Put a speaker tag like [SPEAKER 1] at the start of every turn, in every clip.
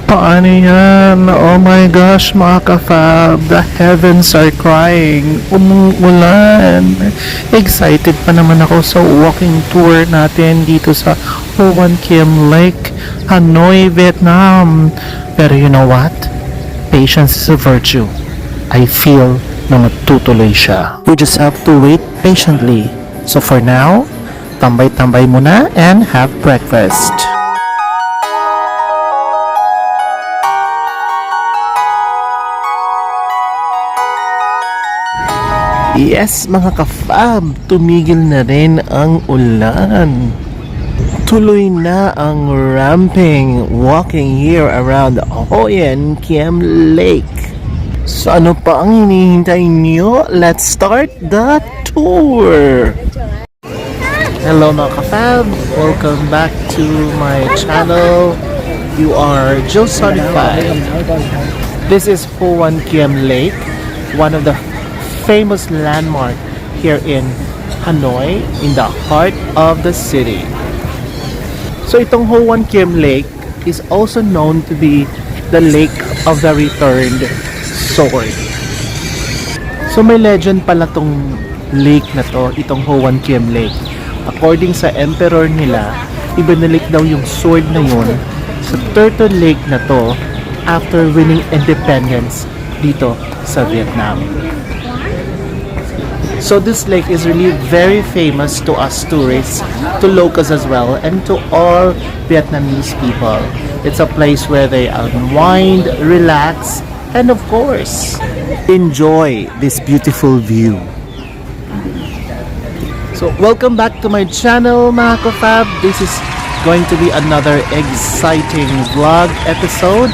[SPEAKER 1] Paano yan? Oh my gosh, mga ka-fab. The heavens are crying. Umuulan. Excited pa naman ako sa walking tour natin dito sa Ho Quan Kim Lake, Hanoi, Vietnam. Pero you know what? Patience is a virtue. I feel na matutuloy siya. We just have to wait patiently. So for now, tambay-tambay muna and have breakfast. Yes, mga ka-fab, tumigil na rin ang ulan. Tuloy na ang ramping, walking here around Ho Quan Kim Lake. So ano pa ang hinihintay niyo? Let's start the tour! Hello mga ka-fab, welcome back to my channel. You are Joe Certified. This is Ho Quan Kim Lake, one of the famous landmark here in Hanoi, in the heart of the city. So itong Ho Quan Kim Lake is also known to be the Lake of the Returned Sword. So may legend pala tong lake na to, itong Ho Quan Kim Lake. According sa emperor nila, ibinalik daw yung sword na yun sa Turtle Lake na to after winning independence dito sa Vietnam. So this lake is really very famous to us tourists, to locals as well, and to all Vietnamese people. It's a place where they unwind, relax, and of course, enjoy this beautiful view. So welcome back to my channel, mga ka-fab. This is going to be another exciting vlog episode.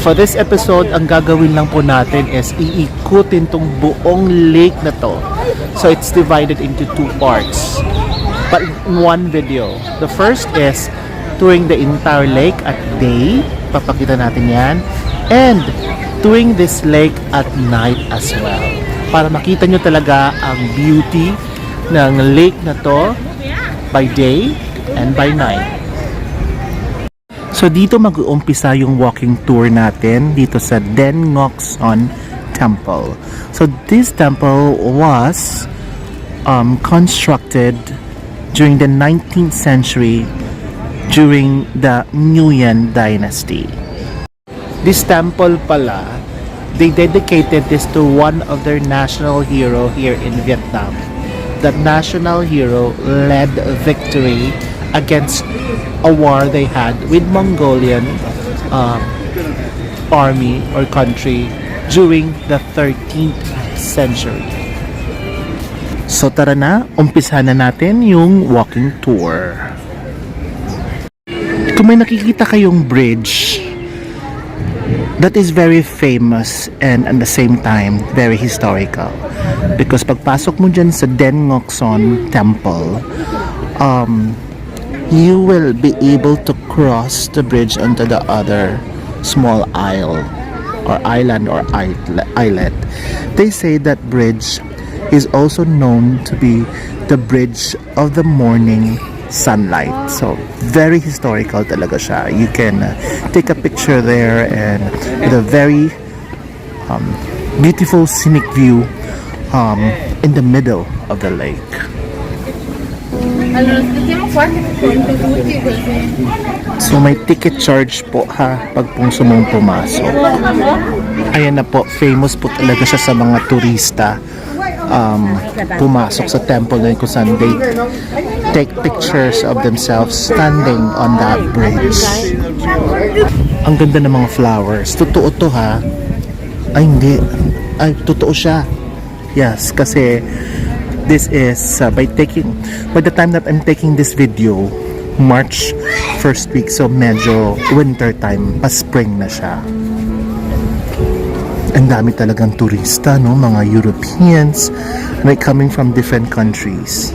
[SPEAKER 1] For this episode, ang gagawin lang po natin is iikutin tong buong lake na to. So it's divided into two parts, but in one video. The first is touring the entire lake at day. Papakita natin yan. And touring this lake at night as well. Para makita nyo talaga ang beauty ng lake na to by day and by night. So dito mag-uumpisa yung walking tour natin dito sa Den Ngoc Son Temple. So this temple was constructed during the 19th century during the Nguyen dynasty. This temple pala, they dedicated this to one of their national hero here in Vietnam. That national hero led victory against a war they had with Mongolian army or country during the 13th century. So tara na, umpisahan na natin yung walking tour. Kung may nakikita kayong bridge, that is very famous and at the same time very historical. Because pagpasok mo dyan sa Den Ngoc Son Temple, you will be able to cross the bridge onto the other small isle or island or islet. They say that bridge is also known to be the bridge of the morning sunlight. So very historical talaga siya. You can take a picture there and with a very beautiful scenic view in the middle of the lake. So may ticket charge po ha pag pong sumong pumasok. Ayan na po, famous po talaga siya sa mga turista pumasok sa temple na yun kung saan they take pictures of themselves standing on that bridge. Ang ganda ng mga flowers. Totoo to ha? Ay hindi. Ay totoo siya. Yes, kasi this is by the time that I'm taking this video, March first week, so medyo winter time, pa spring na siya. Ang dami talagang turista, no? Mga Europeans, like coming from different countries.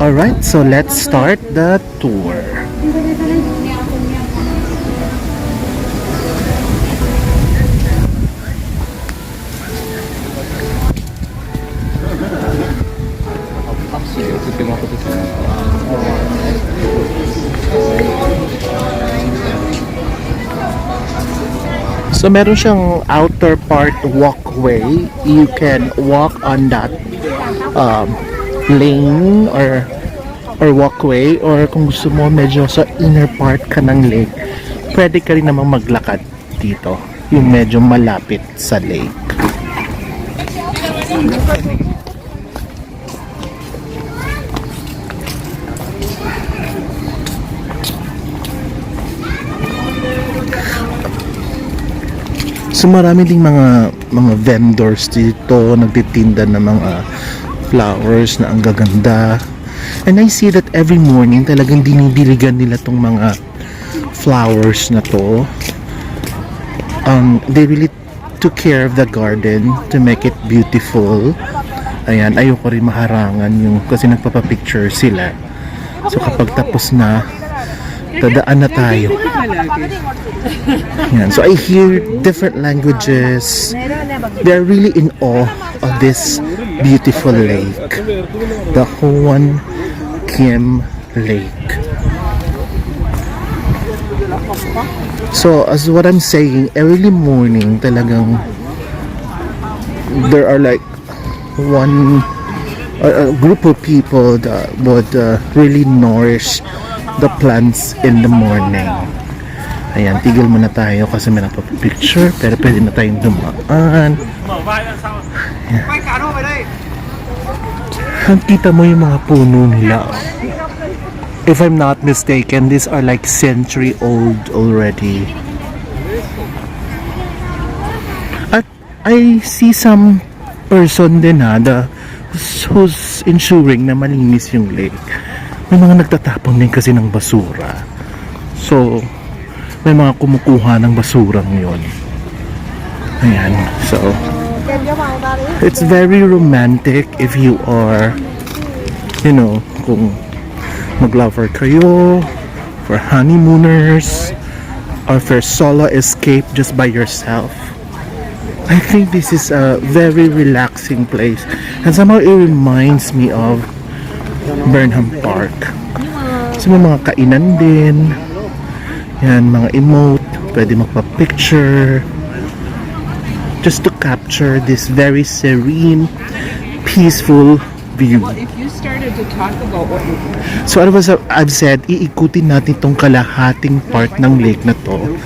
[SPEAKER 1] Alright, so let's start the tour. So meron siyang outer part walkway. You can walk on that lane or walkway, or kung gusto mo medyo sa inner part ka ng lake, pwede ka rin namang maglakad dito, yung medyo malapit sa lake. So marami ding mga vendors dito nagtitinda ng mga flowers na ang gaganda. And I see that every morning talagang dinidiligan nila tong mga flowers na to. They really took care of the garden to make it beautiful. Ayan, ayoko rin maharangan yung kasi nagpapapicture sila. So kapag tapos na, tadaan na tayo. Yan. So I hear different languages. They're really in awe of this beautiful lake, the Hoan Kiem Lake. So as what I'm saying, early morning talagang there are like a group of people that would really nourish the plants in the morning. Ayan, tigil muna tayo kasi may nagpapicture, pero pwede na tayong dumaan. Ayan. Kita mo yung mga puno nila. If I'm not mistaken, these are like century old already. At I see some person din who's ensuring na malinis yung lake. May mga nagtatapon din kasi ng basura. So, may mga kumukuha ng basurang yun. Ayan. So, it's very romantic if you are, you know, kung mag-lover kayo, for honeymooners, or for solo escape just by yourself. I think this is a very relaxing place. And somehow it reminds me of Burnham Park. So may mga kainan din. Yan, mga emote. Pwede magpa-picture. Just to capture this very serene, peaceful view.
[SPEAKER 2] Well, if you started to talk about what
[SPEAKER 1] So ano ba I've said, iikutin natin tong kalahating part ng lake na to.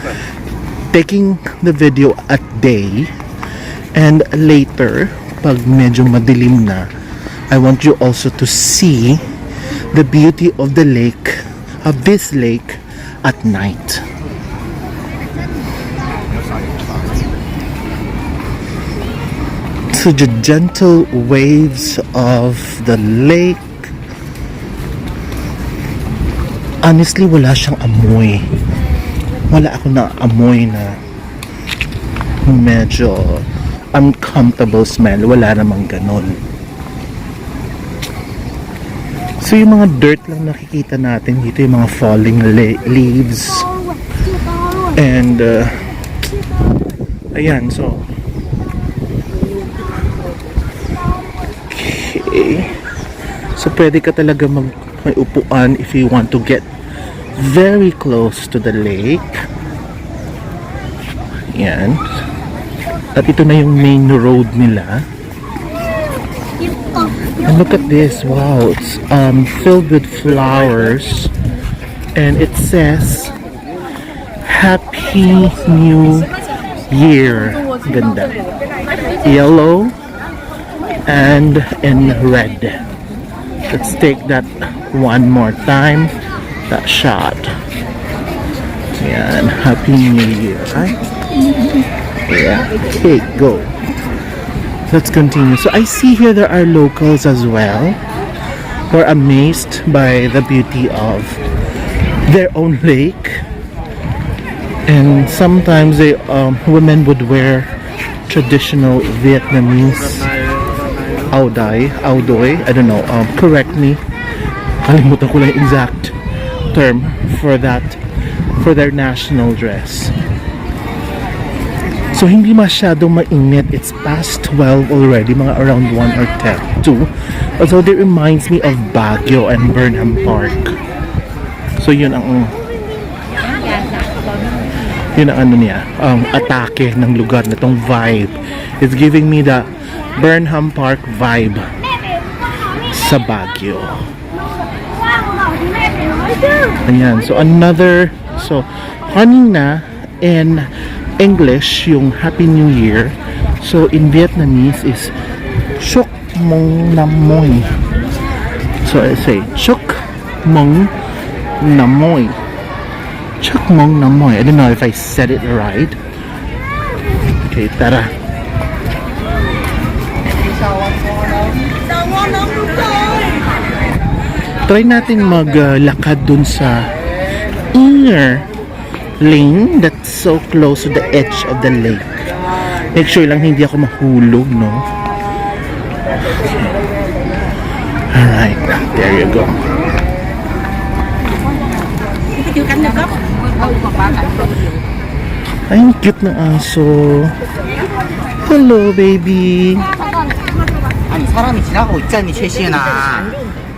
[SPEAKER 1] Taking the video at day. And later, pag medyo madilim na, I want you also to see the beauty of the lake, of this lake at night. So the gentle waves of the lake. Honestly, wala siyang amoy. Wala ako na amoy na medyo uncomfortable smell. Wala namang ganon. So yung mga dirt lang nakikita natin dito, yung mga falling leaves. And ayan, so okay. So pwede ka talaga may upuan if you want to get very close to the lake. Ayan. At ito na yung main road nila. And look at this, wow, it's filled with flowers, and it says Happy New Year. Ganda. Yellow and in red. Let's take that one more time, that shot. Yan, Happy New Year, right? Yeah, okay, go. Let's continue. So I see here there are locals as well who are amazed by the beauty of their own lake. And sometimes women would wear traditional Vietnamese Audoy, I don't know, correct me. Kalimutan ko lang yung exact term for that, for their national dress. So hindi masyadong mainit. It's past 12 already, mga around 1 or 2. Also, it reminds me of Baguio and Burnham Park. So yun ang Yun ang ano niya, atake ng lugar na tong vibe. It's giving me the Burnham Park vibe sa Baguio. Ayan, so kanina in English yung Happy New Year. So in Vietnamese is Chúc mừng năm mới. So I say Chúc mừng năm mới. Chúc mừng năm mới. I don't know if I said it right. Okay, tara. Try natin maglakad dun sa inner lane that's so close to the edge of the lake. Make sure lang hindi ako mahulog, no? Alright, there you go. Ay, ang cute ng aso. Hello, baby.
[SPEAKER 3] 아니 사람이 지나가고 있잖니 최시은아.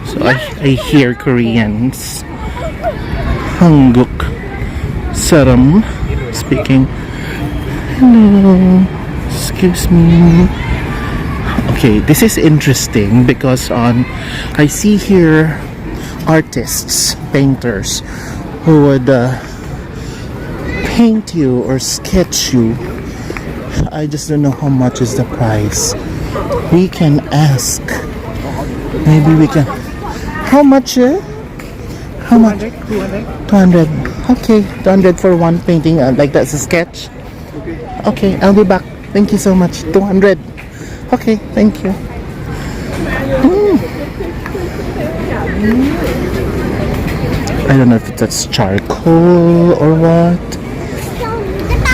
[SPEAKER 1] So I hear Koreans. Hanguk Saram speaking. Hello. Excuse me. Okay, this is interesting because I see here artists, painters who would paint you or sketch you. I just don't know how much is the price. We can ask. Maybe we can. How much? How much? 200. Okay, 200 for one painting. Like that's a sketch. Okay, I'll be back. Thank you so much. 200. Okay, thank you. I don't know if that's charcoal or what.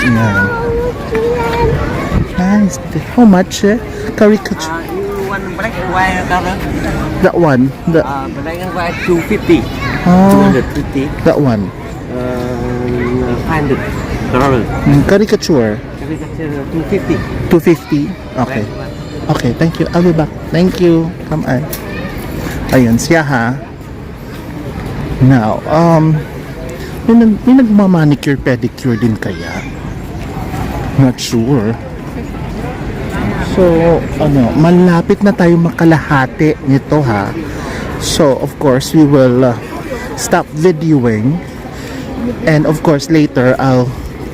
[SPEAKER 1] No. Nice. How much? Caricature.
[SPEAKER 3] You want black and white color?
[SPEAKER 1] That one. The
[SPEAKER 3] Black and white 250.
[SPEAKER 1] oh,
[SPEAKER 3] 250.
[SPEAKER 1] that one.
[SPEAKER 3] $500.
[SPEAKER 1] Caricature.
[SPEAKER 3] 250.
[SPEAKER 1] 250. Okay. Okay, thank you. I'll be back. Thank you. Come on. Ayun siya ha. Now, may nagmamanicure pedicure din kaya? Not sure. So, malapit na tayo makalahati nito ha. So, of course, we will stop videoing. And of course, later, I'll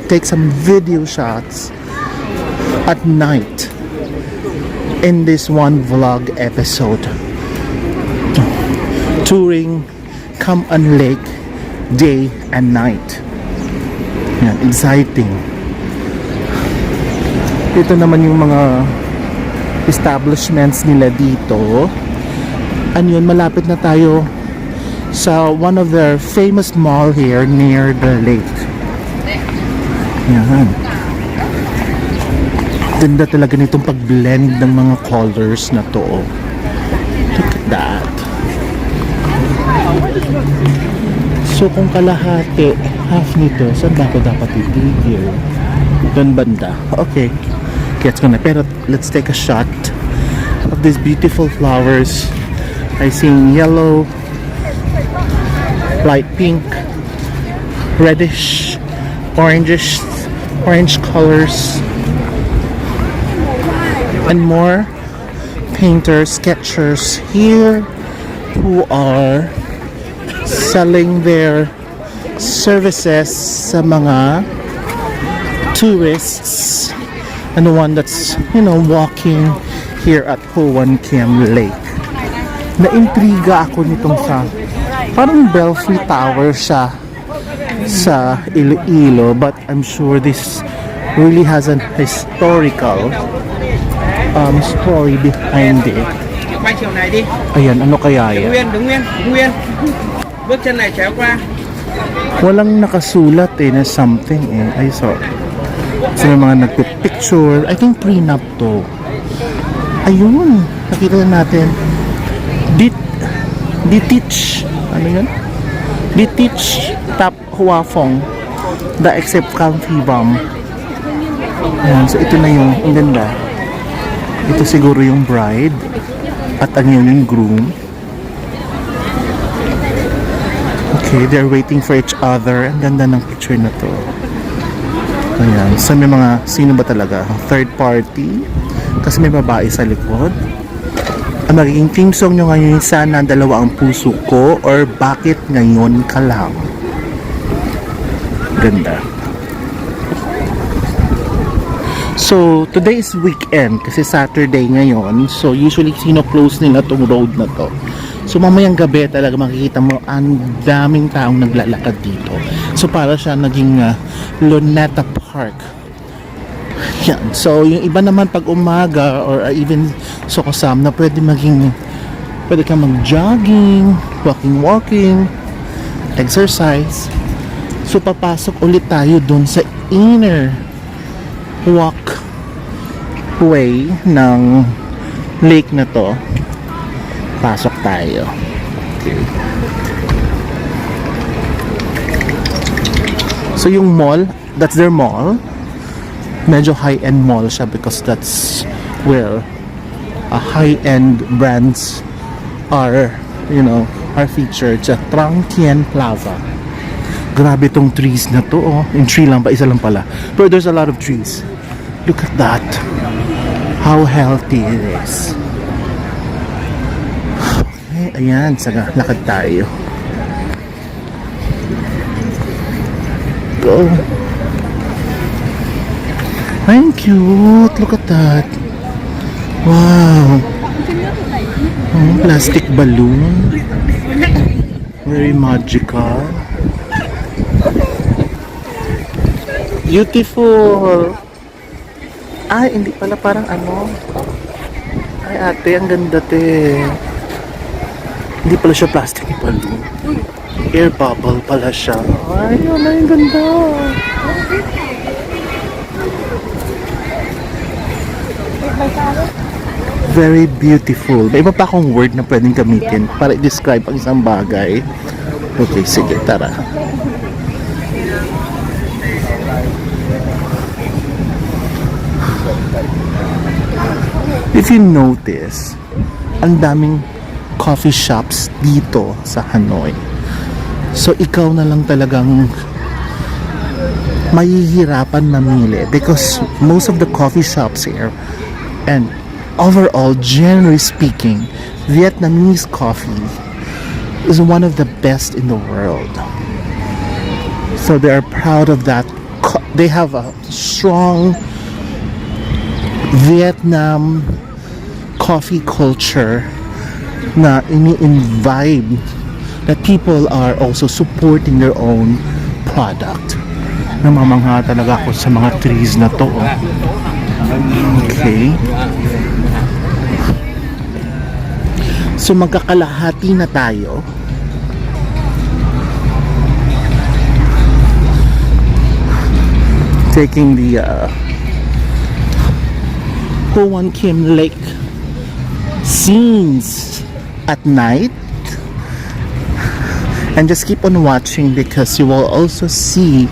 [SPEAKER 1] take some video shots at night in this one vlog episode. Touring Cam An Lake day and night. Yan, exciting. Ito naman yung mga establishments nila dito. Ano yun, malapit na tayo sa one of their famous mall here near the lake. Yan. Ganda talaga nitong pag-blend ng mga colors na to. Look at that. So kung kalahati, half nito, saan ba ako dapat titigil? Doon banda. Okay. Gets ko na. Pero let's take a shot of these beautiful flowers. I see yellow, light pink, reddish, orange colors, and more painters, sketchers here who are selling their services sa mga tourists and the one that's, walking here at Hoan Kiem Lake. Na-intriga ako nitong parang Belfry Tower siya sa Iloilo, but I'm sure this really has an historical story behind it.
[SPEAKER 3] Quay chiều này đi.
[SPEAKER 1] Ayan, ano kaya yan?
[SPEAKER 3] Đứng nguyên. Bước chân này chéo qua.
[SPEAKER 1] Walang nakasulat na something I saw. So may mga nagpipicture. I think prenup to. Ayun, nakita na natin. Ditich. Ano yun? Ditich Tap Huafong. The Except Comfy Bomb. Ayan, so ito na yung, ang ganda. Ito siguro yung bride. At ano yun yung groom. Okay, they're waiting for each other. Ang ganda ng picture na to. Ayan. So may mga, sino ba talaga? Third party. Kasi may babae sa likod. Ang magiging theme song nyo ngayon, Sana Dalawa Ang Puso Ko or Bakit Ngayon Ka Lang. Ganda. So, today is weekend kasi Saturday ngayon. So, usually sino-close nila tong road na to. So, mamayang gabi talaga makikita mo ang daming taong naglalakad dito. So, para siya naging Luneta Park. Yan. So, yung iba naman pag umaga or even Sokosam na pwede kang mag-jogging, walking, exercise. So, papasok ulit tayo dun sa inner walkway ng lake na to. Pasok tayo. Okay. So, yung mall, that's their mall. Medyo high-end mall siya because that's where high-end brands are featured sa Trang Thien Plaza. Grabe tong trees na to, oh. Yung tree lang pa, isa lang pala. But there's a lot of trees. Look at that. How healthy it is. Okay, ayan. Saga, lakad tayo. Go. Ay, cute. Look at that. Wow. Oh, plastic balloon. Very magical. Beautiful. Ay, hindi pala parang ano. Ay, ate, ang ganda, te. Hindi pala siya plastic balloon. Air bubble pala siya. Ay, ang ganda. Very beautiful. May iba pa akong word na pwedeng gamitin para i-describe ang isang bagay. Okay, sige, tara. If you notice, ang daming coffee shops dito sa Hanoi. So, ikaw na lang talagang mahihirapan mamili because most of the coffee shops here and overall, generally speaking, Vietnamese coffee is one of the best in the world. So they are proud of that. They have a strong Vietnam coffee culture na ini-imbibe that people are also supporting their own product. Namamangha talaga ako sa mga trees na to. Okay. So magkakalahati na tayo. Taking the Ho Wan Kim Lake scenes at night. And just keep on watching because you will also see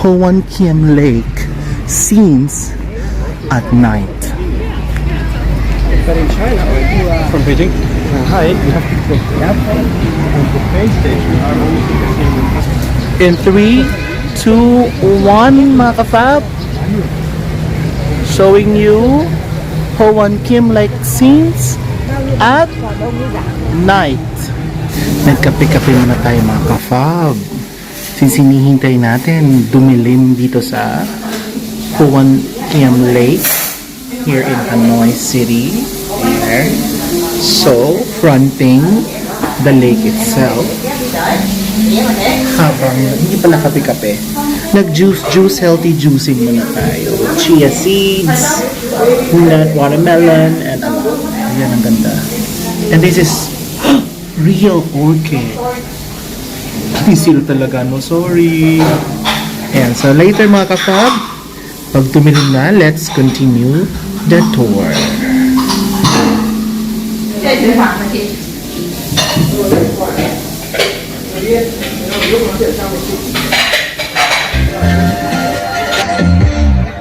[SPEAKER 1] Ho Wan Kim Lake scenes at night.
[SPEAKER 4] But in China, from Beijing, Shanghai, you have to go to the airport and the train station are only the same.
[SPEAKER 1] In 3, 2, 1, mga ka-fab, showing you Ho Wan Kim Lake scenes at night. Nagkape-kape muna tayo mga ka-fab. Since hinihintay natin dumilim dito sa Ho Wan Kim Lake here in Hanoi City. There. So, fronting the lake itself. Habang hindi pala kape-kape, nag-juice, healthy juicing muna tayo. Chia seeds, nut watermelon, and ano. Ayan, ang ganda. And this is real orchid. Pisil talaga, no? Sorry. Ayan, so later mga kapag, pag tumilim na, let's continue the tour.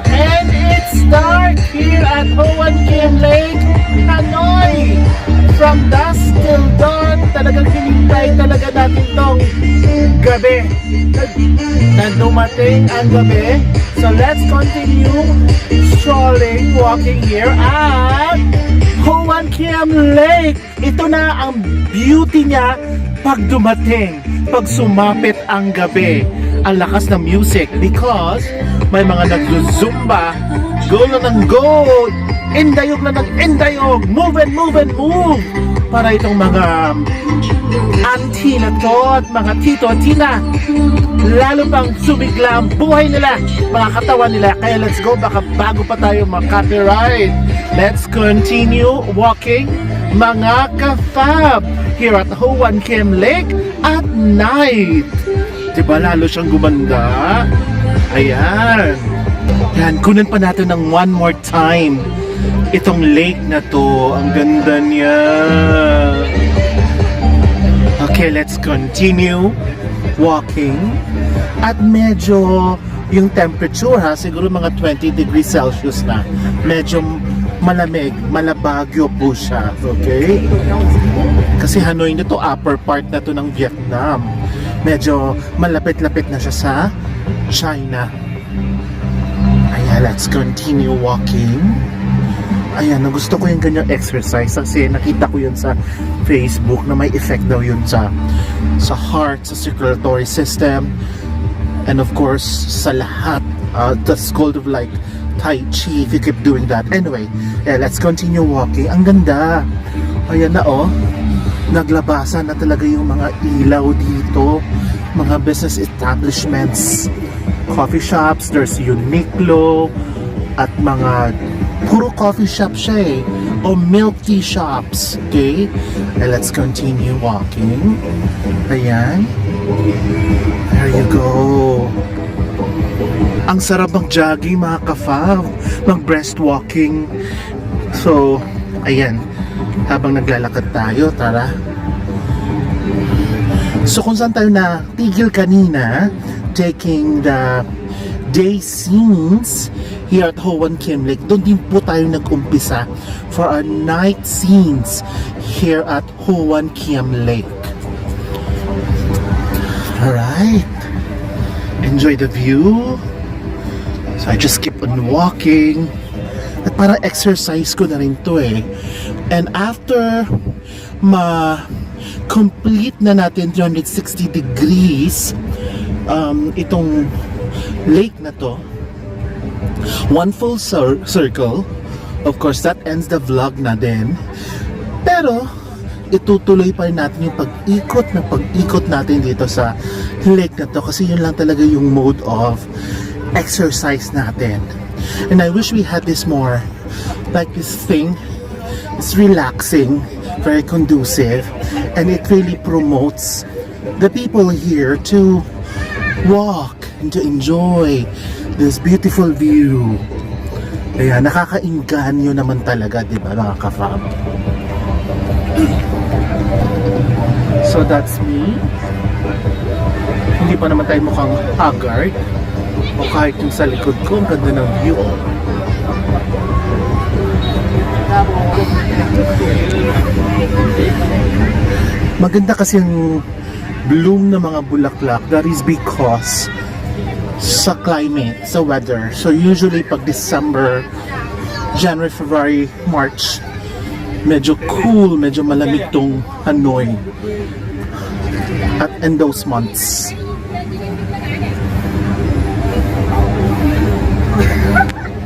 [SPEAKER 1] And it's dark here at Ho Wan Kim Lake, Hanoi. From dusk till dawn, talagang hinintay talaga natin tong gabi. Na dumating ang gabi. So let's continue strolling, walking here at Hoan Kiem Lake. Ito na ang beauty niya pag dumating, pag sumapit ang gabi. Ang lakas ng music because may mga nagzumba, go na ng go, indayog na ng indayog, move and move and move. Para itong mga auntie na to at mga tito at tina, lalo pang sumigla ang buhay nila, mga katawan nila. Kaya let's go, baka bago pa tayo mag-copyright. Let's continue walking, mga ka-fab, here at Hoan Kiem Lake at night. Diba lalo siyang gumanda? Ayan. Yan, kunan pa natin ng one more time itong lake na to. Ang ganda niya. Okay, let's continue walking. At medyo yung temperature ha, siguro mga 20 degrees Celsius na. Medyo malamig, malabagyo po siya. Okay? Kasi Hanoi na to, upper part na to ng Vietnam. Medyo malapit-lapit na siya sa China. Ayan, let's continue walking. Ayan, gusto ko yung ganyang exercise kasi nakita ko yun sa Facebook na may effect daw yun sa heart, sa circulatory system, and of course, sa lahat. That's called of like Tai Chi if you keep doing that. Anyway, yeah, let's continue walking. Ang ganda. Ayan na oh. Naglabasan na talaga yung mga ilaw dito. Mga business establishments, coffee shops, there's Uniqlo, at mga puro coffee shop siya o milk tea shops. Okay? And let's continue walking. Ayan. There you go. Ang sarap ng jogging mga ka-fab, ng breast walking. So, ayan. Habang naglalakad tayo, tara. So kung saan tayo na tigil kanina, taking the day scenes here at Hoan Kiem Lake, doon din po tayo nag-umpisa for our night scenes here at Hoan Kiem Lake. Alright. Enjoy the view. So I just keep on walking. At parang exercise ko na rin to eh. And after complete na natin 360 degrees itong lake na to, one full circle, of course that ends the vlog na din, pero itutuloy pa rin natin yung pag-ikot natin dito sa lake na to kasi yun lang talaga yung mode of exercise natin. And I wish we had this more, like this thing. It's relaxing, very conducive, and it really promotes the people here to walk and to enjoy this beautiful view. Kaya nakakainganyo naman talaga, di ba mga ka-fam? So that's me. Hindi pa naman tayo mukhang haggard. O kahit yung sa likod ko, ang ganda ng view. Maganda kasi yung bloom ng mga bulaklak. That is because sa climate, sa weather. So usually pag December, January, February, March, medyo cool, medyo malamig tong Hanoi. At in those months.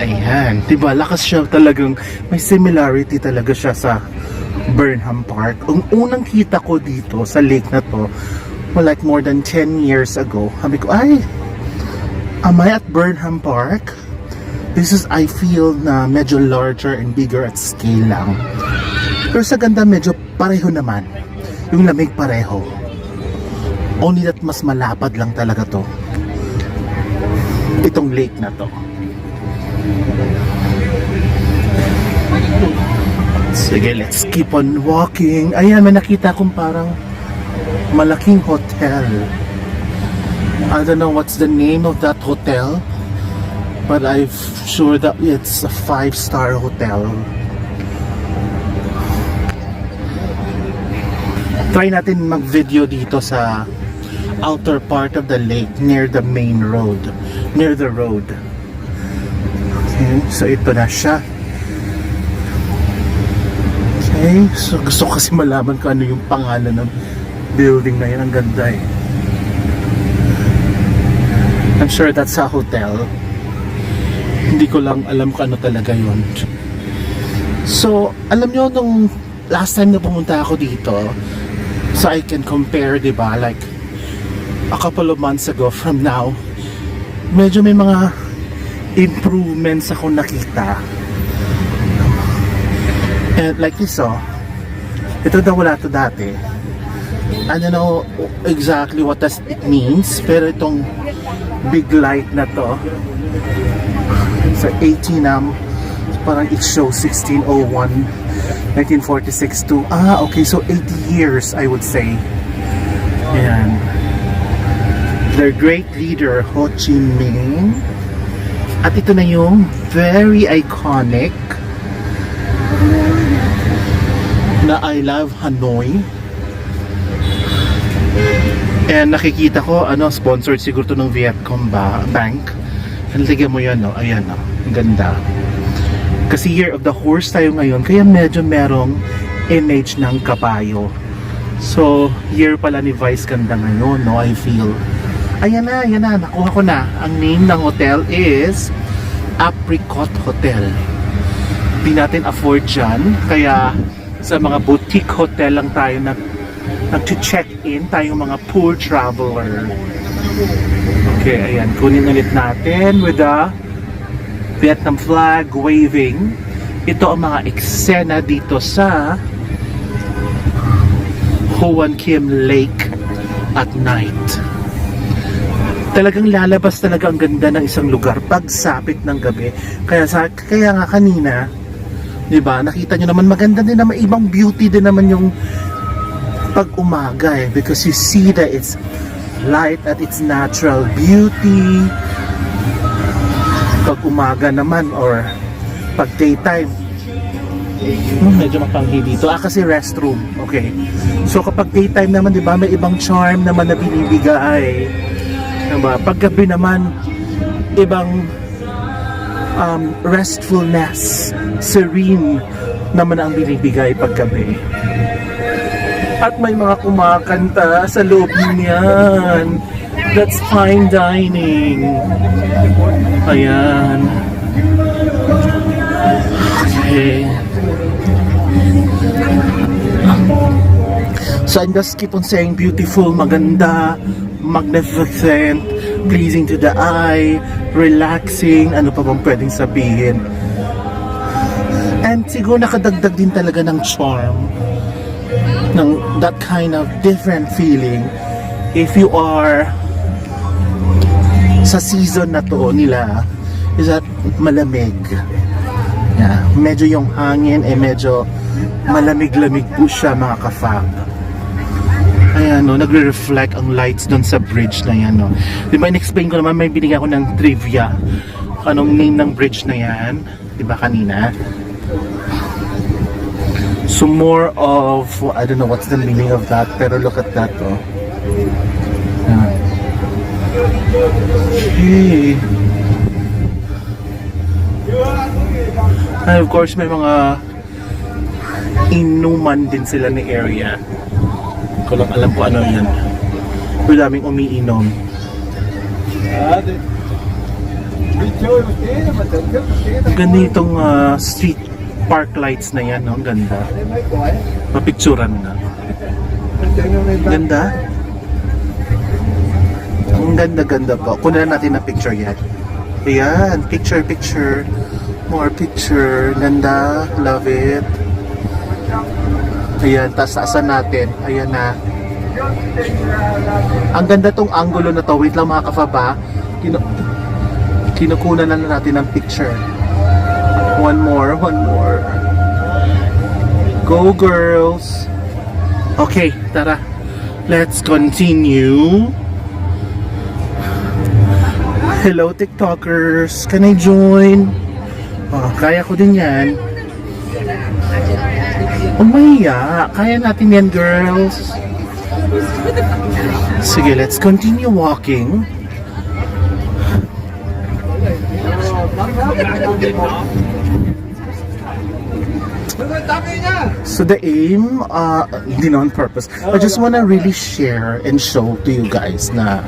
[SPEAKER 1] Ayan, diba, lakas siya talagang, may similarity talaga siya sa Burnham Park. Ang unang kita ko dito sa lake na to, well, like more than 10 years ago, sabi ko, ay, am I at Burnham Park? This is, I feel na medyo larger and bigger at scale lang. Pero sa ganda, medyo pareho naman. Yung lamig pareho. Only that mas malapad lang talaga to. Itong lake na to. Sige, let's keep on walking. Ayan, may nakita kong parang malaking hotel. I don't know what's the name of that hotel, but I'm sure that it's a 5-star hotel. Try natin mag-video dito sa outer part of the lake near the main road. Near the road. Okay, so ito na siya. Okay, so gusto ko kasi malaman kung ano yung pangalan ng building na yan. Ang ganda eh. I'm sure that's a hotel. Hindi ko lang alam kung ano talaga yun. So, alam nyo nung last time na pumunta ako dito, so I can compare, diba? Like, a couple of months ago from now, medyo may mga improvements ako nakita. And like this, oh. Ito daw wala to dati. I don't know exactly what does it means, pero itong big light na to, so 18 parang it shows 1601 1946 to okay, so 80 years I would say. Ayan, their great leader Ho Chi Minh. At ito na yung very iconic na I Love Hanoi. And nakikita ko, sponsored siguro to ng Vietcom Bank. Nalagyan mo yan, no? Ayan, no? Ang ganda. Kasi Year of the Horse tayo ngayon, kaya medyo merong image ng kabayo. So, year pala ni Vice ganda ngayon, no? I feel. Ayan na, nakuha ko na. Ang name ng hotel is Apricot Hotel. Di natin afford dyan, kaya sa mga boutique hotel lang tayo nag-check-in, tayong mga poor traveler. Okay, ayan, kunin ulit natin with the Vietnam flag waving. Ito ang mga eksena dito sa Hoan Kiem Lake at night. Talagang lalabas talaga ang ganda ng isang lugar pagsapit ng gabi. Kaya nga kanina, 'di ba? Nakita niyo naman maganda din naman, ibang beauty din naman yung pag umaga eh, because you see that it's light at its natural beauty. Pag umaga naman or pag daytime, medyo mapanghi dito. Kasi restroom. Okay. So kapag daytime naman, 'di ba, may ibang charm naman na binibigay. Diba? Pag gabi naman, ibang restfulness, serene naman ang binibigay pag gabi. At may mga kumakanta sa loob niyan. That's fine dining. Ayan. Okay. So I just keep on saying beautiful, maganda, magnificent, pleasing to the eye, relaxing, ano pa bang pwedeng sabihin. And siguro nakadagdag din talaga ng charm, ng that kind of different feeling if you are sa season na to nila, is that malamig. Yeah, medyo yung hangin medyo malamig-lamig po siya, mga ka-fam. Ayan, no, nagre-reflect ang lights doon sa bridge na yan, no. Di ba, in-explain ko naman, may binigyan ako ng trivia. Anong name ng bridge na yan? Di ba kanina? So more of, I don't know what's the meaning of that, pero look at that, oh. Ayan. Okay. And of course, may mga inuman din sila na area. Ko lang alam ko ano yan. Madaming umiinom. Ang ganda itong street park lights na yan, no? Ang ganda. Mapicturan na. Ganda. Ang ganda-ganda po. Kunin natin ang picture yan. Ayan, picture. More picture. Ganda. Love it. Ayan, taas-taasan natin. Ayan na. Ang ganda tong angulo na to. Wait lang, mga kafaba. Kinukunan na natin ng picture. One more. Go, girls. Okay, tara. Let's continue. Hello, TikTokers. Can I join? Oh, kaya ko din yan. Umaya, kaya natin yan, girls. Sige, let's continue walking. So the aim, hindi na on purpose. I just wanna really share and show to you guys na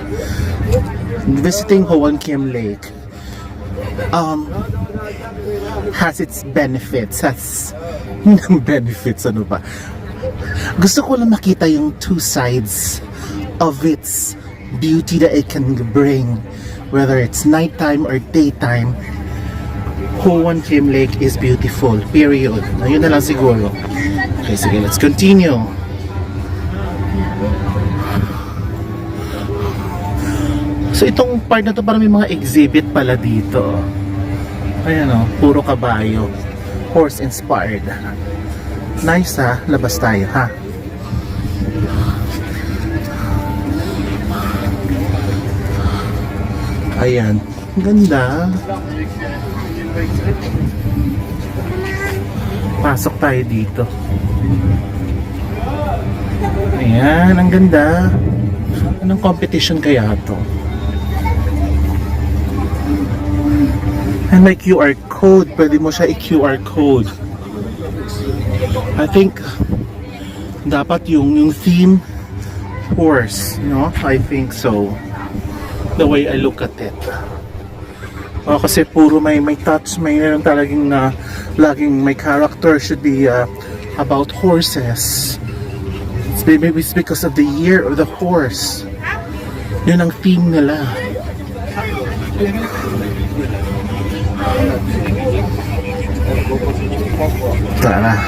[SPEAKER 1] visiting Hoan Kiem Lake has its benefits. Has benefits, ano ba? Gusto ko lang makita yung two sides of its beauty that it can bring, whether it's nighttime or daytime. Hoan Kiem Lake is beautiful, period. Ayun na lang siguro. Okay, sige, let's continue. So itong part na to parang may mga exhibit pala dito. Ayan o, puro kabayo. Horse inspired. Nice ha, labas tayo ha. Ayan, ganda. Pasok tayo dito. Ayan, ang ganda. Anong competition kaya to? And may QR code. Pwede mo siya i-QR code. I think dapat yung theme horse, no? I think so. The way I look at it. Kasi puro may touch, mayroon talagang laging may character should be about horses. Maybe it's because of the year of the horse. Yun ang theme nila. Tara.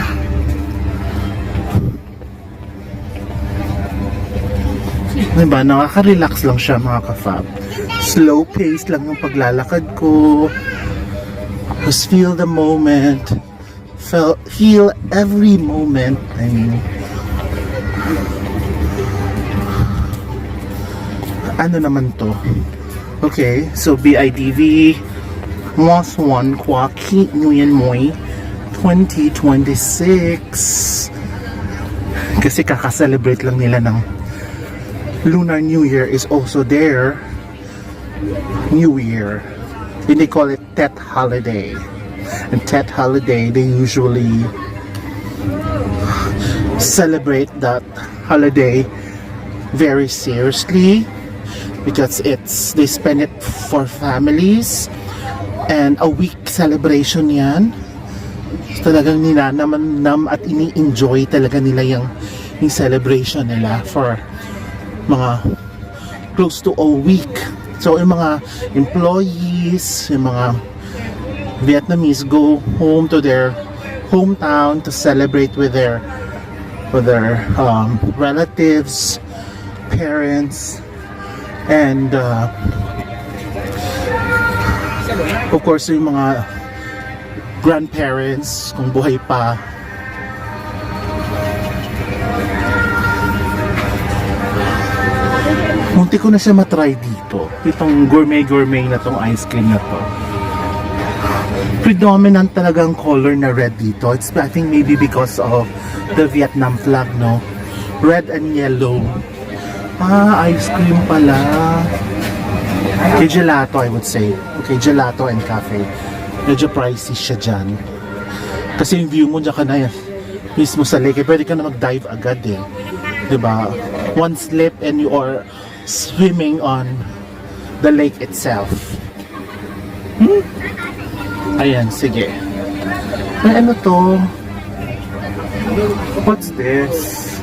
[SPEAKER 1] Diba, nakaka-relax lang siya mga ka-fab. Slow pace lang yung paglalakad ko. Just feel the moment. Feel every moment. I mean, ano naman to? Okay, so BIDV Moss 1 Kwa Ki Nguyen Moy 2026. Kasi kaka-celebrate lang nila ng Lunar New Year is also their New Year. And they call it Tet Holiday. And Tet Holiday, they usually celebrate that holiday very seriously because they spend it for families and a week celebration yan. So, talagang ninanam at ini-enjoy talaga nila yung celebration nila for mga close to a week. So yung mga employees, yung mga Vietnamese go home to their hometown to celebrate with their relatives, parents, and of course yung mga grandparents kung buhay pa. Munti ko na siya matry dito. Itong gourmet na tong ice cream na to. Predominant talagang color na red dito. It's, I think maybe because of the Vietnam flag, no? Red and yellow. Ice cream pala. Okay, gelato I would say. Okay, gelato and cafe. Medyo pricey siya dyan. Kasi yung view mo dyan ka na mismo sa lake. Pwede ka na mag-dive agad eh. Diba? One slip and you are swimming on the lake itself. Ayan, sige. Ay, ano to? What's this?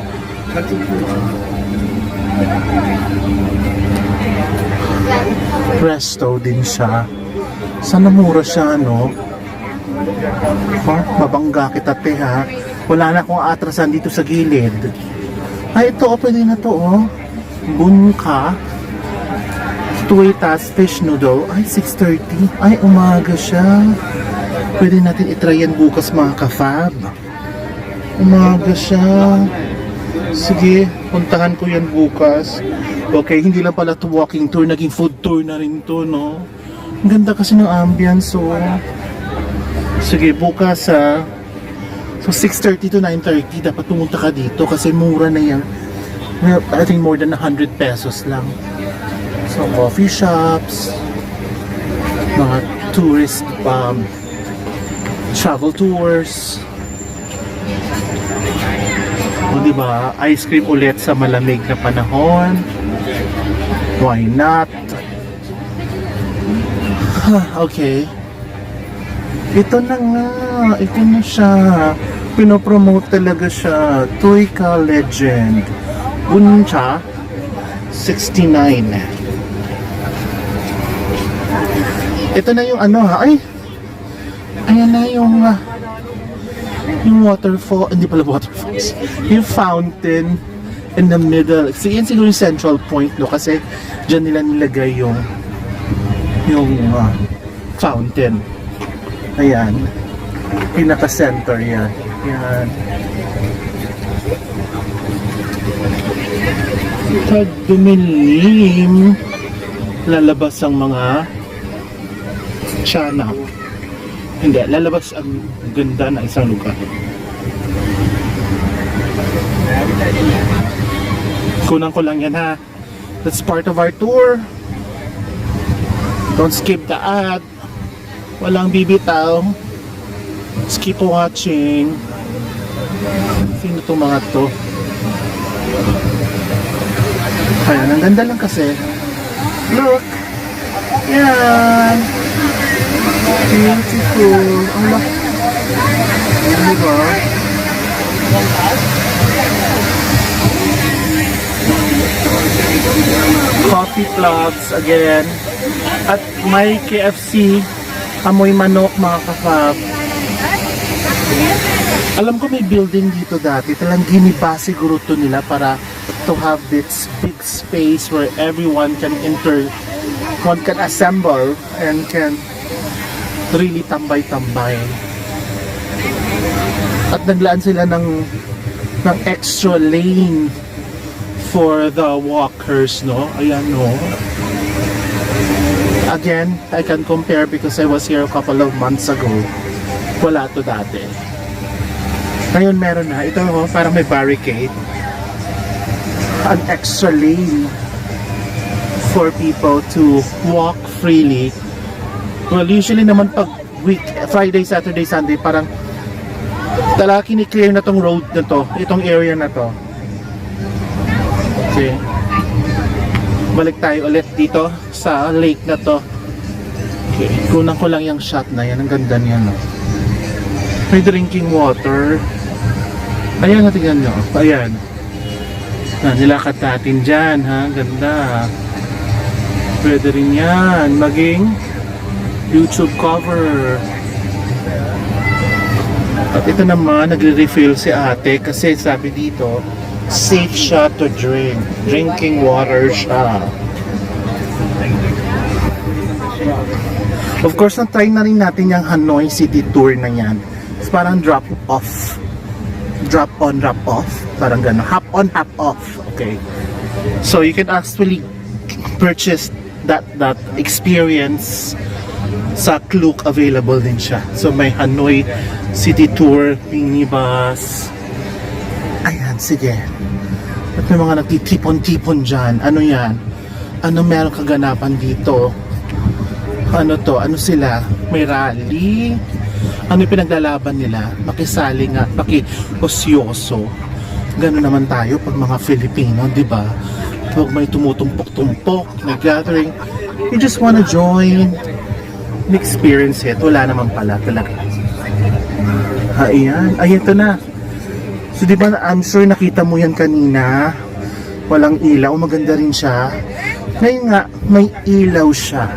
[SPEAKER 1] Presto din siya. Sana mura siya, no? Babangga kita, te, ha? Wala na akong atrasan dito sa gilid. Ay, ito, pwede na to, oh. Bunka. Tuitas fish noodle. Ay, 6:30. Ay, umaga siya. Pwede natin itry yan bukas, mga ka-fab. Umaga siya. Sige, puntahan ko yan bukas. Okay, hindi lang pala to walking tour, naging food tour na rin to, no? Ang ganda kasi ng ambience, oh. Sige, bukas, So 6:30 to 9:30 dapat pumunta ka dito kasi mura na yan. Well, I think more than 100 pesos lang. So coffee shops, mga tourist travel tours. O diba, ice cream ulit sa malamig na panahon. Why not? Okay. Ito na nga. Ito na siya. Pinopromote talaga siya. Tuika Legend. Buncha 69. Ito na yung ano ha. Ay! Ayan na yung waterfall. Hindi pala waterfalls. Yung fountain in the middle. Yan siguro yung central point, no? Kasi dyan nila nilagay yung fountain. Ayan. Pinaka-center yan. Yan. Pag dumilim, lalabas ang mga tiyanak. Hindi, lalabas ang ganda na isang lugar. Kunan ko lang yan ha. That's part of our tour. Don't skip the ad. Walang bibitaw. Keep watching. Sino itong mga to? Ayan, ang ganda lang kasi. Look! Yan! Beautiful! Ang laki. Ano ba? Coffee plots again. At may KFC. Amoy manok mga kafab. Alam ko may building dito dati. Talang giniba siguro to nila para to have this big space where everyone can one can assemble and can really tambay-tambay. At naglaan sila ng extra lane for the walkers, no? Ayan, no? Again, I can compare because I was here a couple of months ago. Wala to dati. Ngayon meron na. Ito, oh, parang may barricade. An extra lane for people to walk freely. Well, usually naman pag Friday, Saturday, Sunday, parang talaga kini-clear na tong road na to. Itong area na to. Okay. Balik tayo ulit dito sa lake na to. Okay, kunan ko lang yung shot na yan. Ang ganda niya, no? May drinking water. Ayan, natin nyo. Ayan. Nilakad natin dyan, ha? Ganda. Pwede rin yan. Maging YouTube cover. At ito naman, nagre-refill si ate kasi sabi dito, safe siya to drink. Drinking water siya. Of course, na-try na rin natin yung Hanoi City Tour na yan. It's parang drop-off. Drop-on, drop-off. Parang gano'n. Hop-on, hop-off. Okay. So, you can actually purchase that experience sa Klook. Available din siya. So, may Hanoi City Tour, minibus. Ayan, sige. At may mga nagtitipon-tipon dyan. Ano yan? Ano meron kaganapan dito? Ano to? Ano sila? May rally? Ano yung pinaglalaban nila? Makisali nga, maki-osyoso. Gano'n naman tayo pag mga Filipino, di ba? Pag may tumutumpok-tumpok, may gathering, you just wanna join and experience it. Wala naman pala talaga. Ayan. Ay, ito na. So, di ba, I'm sure nakita mo yan kanina. Walang ilaw. Maganda rin siya. Ngayon nga, may ilaw siya.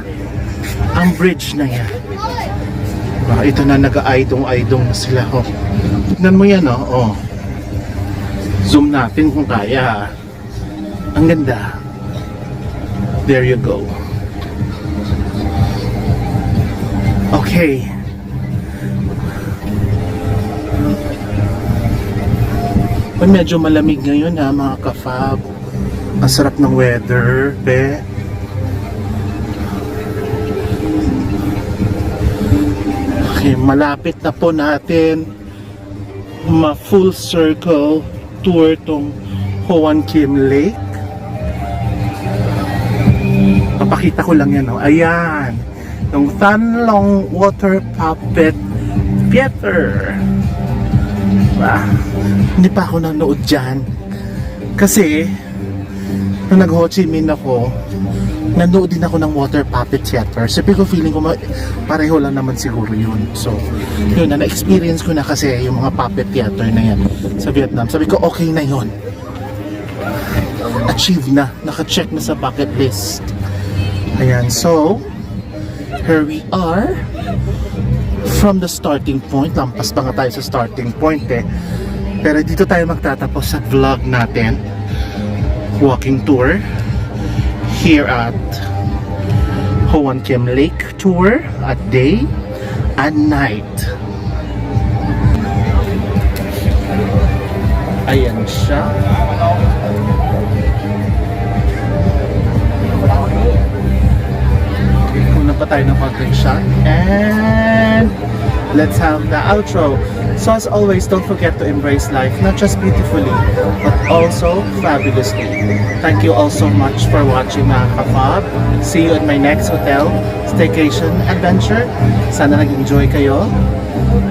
[SPEAKER 1] Ang bridge na yan. Ito na, nag-aidong-aidong na sila. Oh. Tignan mo yan, oh. Oh. Zoom natin kung kaya. Ang ganda. There you go. Okay. Medyo malamig ngayon ha, mga ka-fab. Ang sarap ng weather, be. Okay, malapit na po natin ma-full circle tour tong Hoan Kim Lake. Papakita ko lang yan, oh. Ayan. Yung Thanlong Water Puppet Theater. Hindi pa ako nanood dyan. Kasi, nung nag-Ho Chi Minh ako, nanood din ako ng Water Puppet Theater. Sabi ko, feeling ko pareho lang naman siguro yun. So, yun na, na-experience ko na kasi yung mga puppet theater na yan sa Vietnam. Sabi ko, okay na yun. Achieve na. Naka-check na sa bucket list. Ayan, so, here we are from the starting point. Lampas pa nga tayo sa starting point eh. Pero dito tayo magtatapos sa vlog natin. Walking tour here at Hoan Kim Lake tour at day and night. Ayan siya. Una pa tayo ng content shot and let's have the outro. So as always, don't forget to embrace life not just beautifully but also fabulously. Thank you all so much for watching mga ka-Fab. See you at my next hotel staycation adventure. Sana nag-enjoy kayo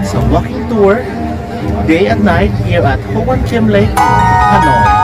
[SPEAKER 1] sa walking tour day and night here at Hoan Kim Lake, Hanoi.